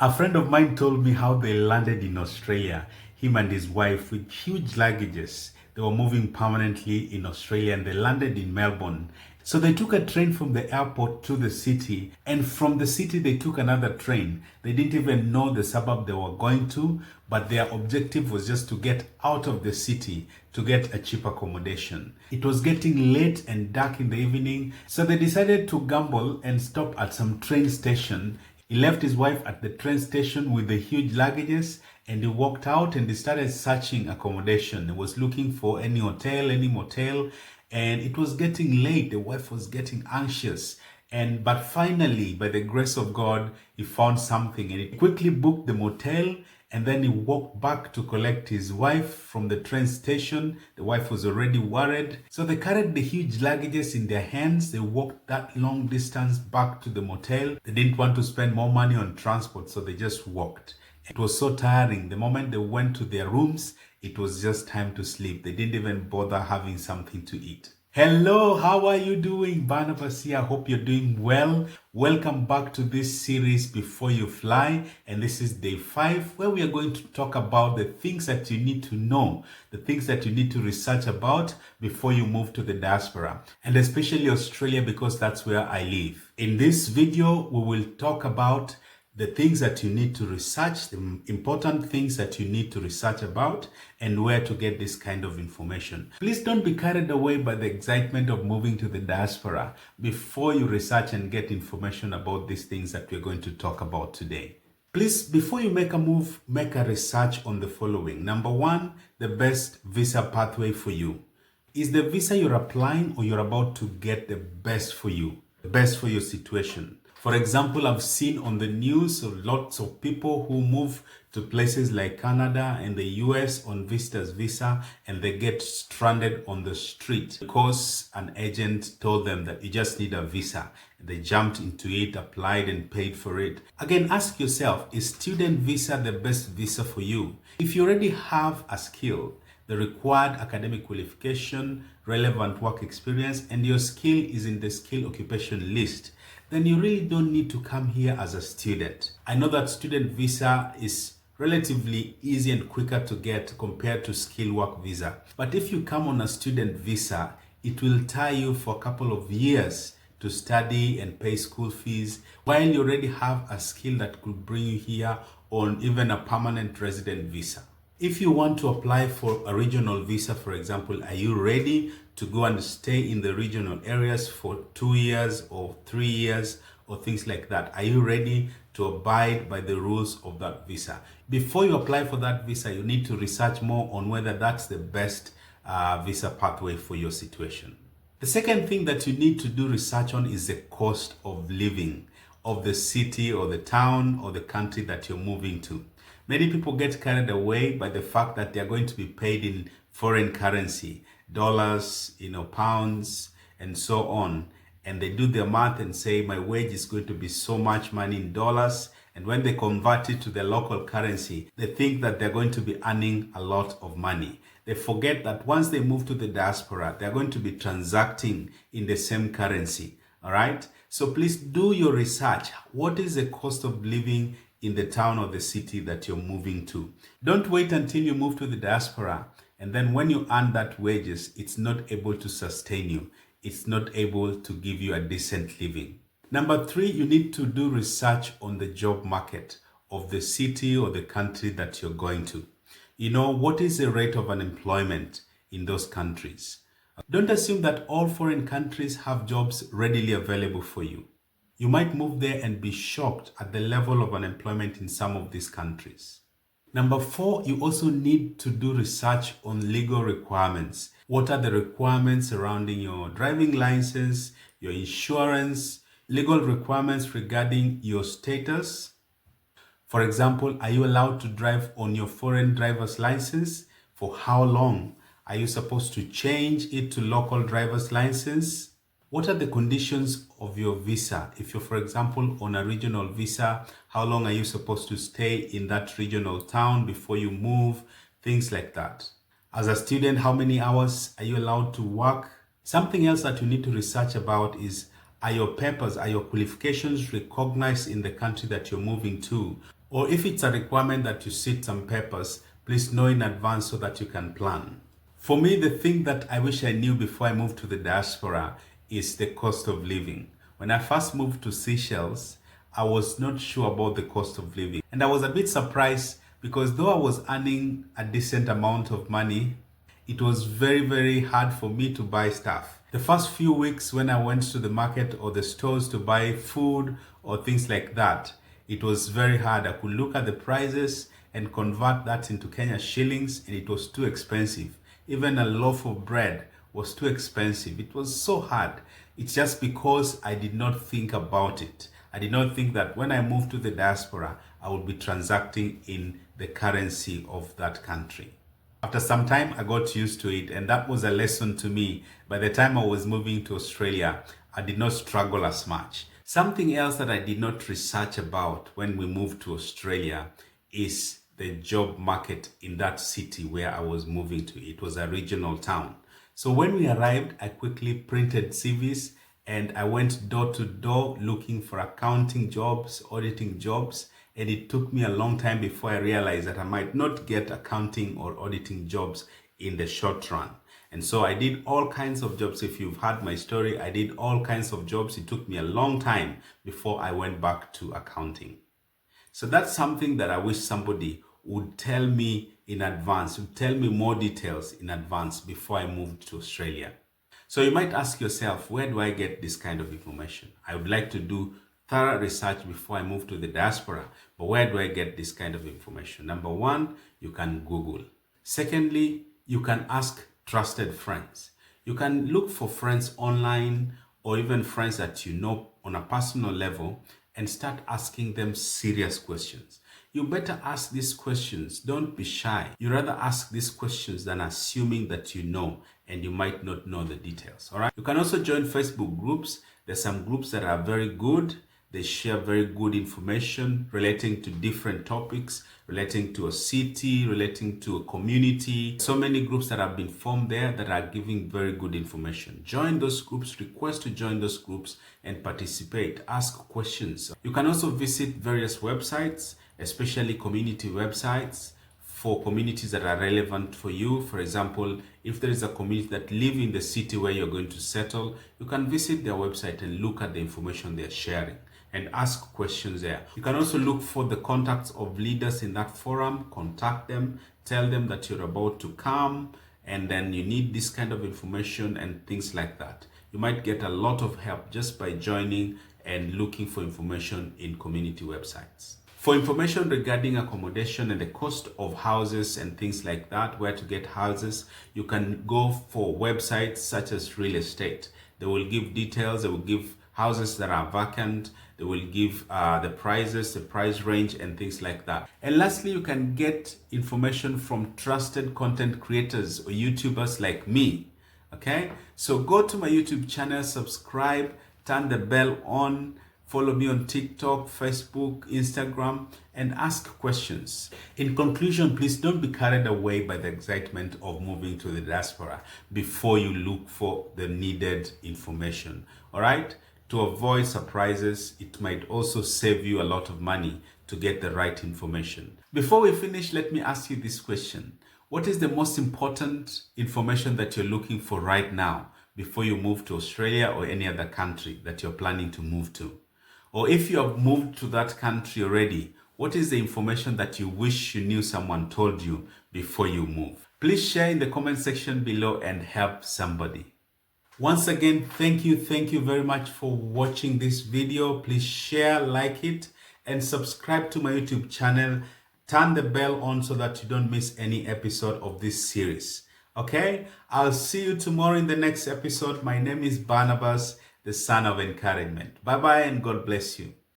A friend of mine told me how they landed in Australia, him and his wife, with huge luggages. They were moving permanently in Australia and they landed in Melbourne. So they took a train from the airport to the city, and from the city they took another train. They didn't even know the suburb they were going to, but their objective was just to get out of the city to get a cheap accommodation. It was getting late and dark in the evening, so they decided to gamble and stop at some train station. He left his wife at the train station with the huge luggages, and he walked out and he started searching accommodation. He was looking for any hotel, any motel, and it was getting late. The wife was getting anxious. But finally, by the grace of God, he found something and he quickly booked the motel, and then he walked back to collect his wife from the train station. The wife was already worried. So they carried the huge luggages in their hands. They walked that long distance back to the motel. They didn't want to spend more money on transport, so they just walked. It was so tiring. The moment they went to their rooms, it was just time to sleep. They didn't even bother having something to eat. Hello, how are you doing? Barnabas here. I hope you're doing well. Welcome back to this series, Before You Fly. And this is day 5, where we are going to talk about the things that you need to know, the things that you need to research about before you move to the diaspora, and especially Australia, because that's where I live. In this video, we will talk about the things that you need to research, the important things that you need to research about, and where to get this kind of information. Please don't be carried away by the excitement of moving to the diaspora before you research and get information about these things that we're going to talk about today. Please, before you make a move, make a research on the following. Number 1, the best visa pathway for you. Is the visa you're applying or you're about to get the best for you, the best for your situation? For example, I've seen on the news of lots of people who move to places like Canada and the US on visitor's visa, and they get stranded on the street because an agent told them that you just need a visa. They jumped into it, applied and paid for it. Again, ask yourself, is student visa the best visa for you? If you already have a skill, the required academic qualification, relevant work experience, and your skill is in the skill occupation list, then you really don't need to come here as a student. I know that student visa is relatively easy and quicker to get compared to skill work visa. But if you come on a student visa, it will tie you for a couple of years to study and pay school fees, while you already have a skill that could bring you here on even a permanent resident visa. If you want to apply for a regional visa, for example, are you ready to go and stay in the regional areas for 2 years or 3 years or things like that? Are you ready to abide by the rules of that visa? Before you apply for that visa, you need to research more on whether that's the best visa pathway for your situation. The second thing that you need to do research on is the cost of living of the city or the town or the country that you're moving to. Many people get carried away by the fact that they are going to be paid in foreign currency, dollars, pounds, and so on. And they do their math and say, my wage is going to be so much money in dollars. And when they convert it to their local currency, they think that they're going to be earning a lot of money. They forget that once they move to the diaspora, they're going to be transacting in the same currency. All right. So please do your research. What is the cost of living in the town or the city that you're moving to? Don't wait until you move to the diaspora, and then when you earn that wages, it's not able to sustain you. It's not able to give you a decent living. Number 3, you need to do research on the job market of the city or the country that you're going to. What is the rate of unemployment in those countries? Don't assume that all foreign countries have jobs readily available for you. You might move there and be shocked at the level of unemployment in some of these countries. Number 4, you also need to do research on legal requirements. What are the requirements surrounding your driving license, your insurance, legal requirements regarding your status? For example, are you allowed to drive on your foreign driver's license? For how long? Are you supposed to change it to local driver's license? What are the conditions of your visa? If you're, for example, on a regional visa, how long are you supposed to stay in that regional town before you move? Things like that. As a student, how many hours are you allowed to work? Something else that you need to research about is, are your papers, are your qualifications recognized in the country that you're moving to? Or if it's a requirement that you sit some papers, please know in advance so that you can plan. For me, the thing that I wish I knew before I moved to the diaspora is the cost of living. When I first moved to Seychelles, I was not sure about the cost of living. And I was a bit surprised because though I was earning a decent amount of money, it was very, very hard for me to buy stuff. The first few weeks when I went to the market or the stores to buy food or things like that, it was very hard. I could look at the prices and convert that into Kenya shillings, and it was too expensive. Even a loaf of bread was too expensive. It was so hard. It's just because I did not think about it. I did not think that when I moved to the diaspora, I would be transacting in the currency of that country. After some time, I got used to it, and that was a lesson to me. By the time I was moving to Australia, I did not struggle as much. Something else that I did not research about when we moved to Australia is the job market in that city where I was moving to. It was a regional town. So when we arrived, I quickly printed CVs and I went door to door looking for accounting jobs, auditing jobs. And it took me a long time before I realized that I might not get accounting or auditing jobs in the short run. And so I did all kinds of jobs. If you've heard my story, I did all kinds of jobs. It took me a long time before I went back to accounting. So that's something that I wish somebody would tell me in advance, would tell me more details in advance before I moved to Australia. So you might ask yourself, where do I get this kind of information? I would like to do thorough research before I move to the diaspora, but where do I get this kind of information? Number one, you can Google. Secondly, you can ask trusted friends. You can look for friends online or even friends that you know on a personal level and start asking them serious questions. You better ask these questions. Don't be shy. You rather ask these questions than assuming that you know and you might not know the details. All right. You can also join Facebook groups. There's some groups that are very good. They share very good information relating to different topics, relating to a city, relating to a community. So many groups that have been formed there that are giving very good information. Join those groups, request to join those groups and participate. Ask questions. You can also visit various websites, especially community websites for communities that are relevant for you. For example, if there is a community that live in the city where you're going to settle, you can visit their website and look at the information they're sharing and ask questions there. You can also look for the contacts of leaders in that forum, contact them, tell them that you're about to come and then you need this kind of information and things like that. You might get a lot of help just by joining and looking for information in community websites. For information regarding accommodation and the cost of houses and things like that, where to get houses, you can go for websites such as real estate. They will give details, they will give houses that are vacant, they will give the prices, the price range and things like that. And lastly, you can get information from trusted content creators or YouTubers like me. Okay, so go to my YouTube channel, subscribe, turn the bell on, follow me on TikTok, Facebook, Instagram, and ask questions. In conclusion, please don't be carried away by the excitement of moving to the diaspora before you look for the needed information. All right? To avoid surprises, it might also save you a lot of money to get the right information. Before we finish, let me ask you this question. What is the most important information that you're looking for right now before you move to Australia or any other country that you're planning to move to? Or if you have moved to that country already, what is the information that you wish you knew someone told you before you move? Please share in the comment section below and help somebody. Once again, thank you very much for watching this video. Please share, like it, and subscribe to my YouTube channel. Turn the bell on so that you don't miss any episode of this series. Okay? I'll see you tomorrow in the next episode. My name is Barnabas, the son of encouragement. Bye-bye and God bless you.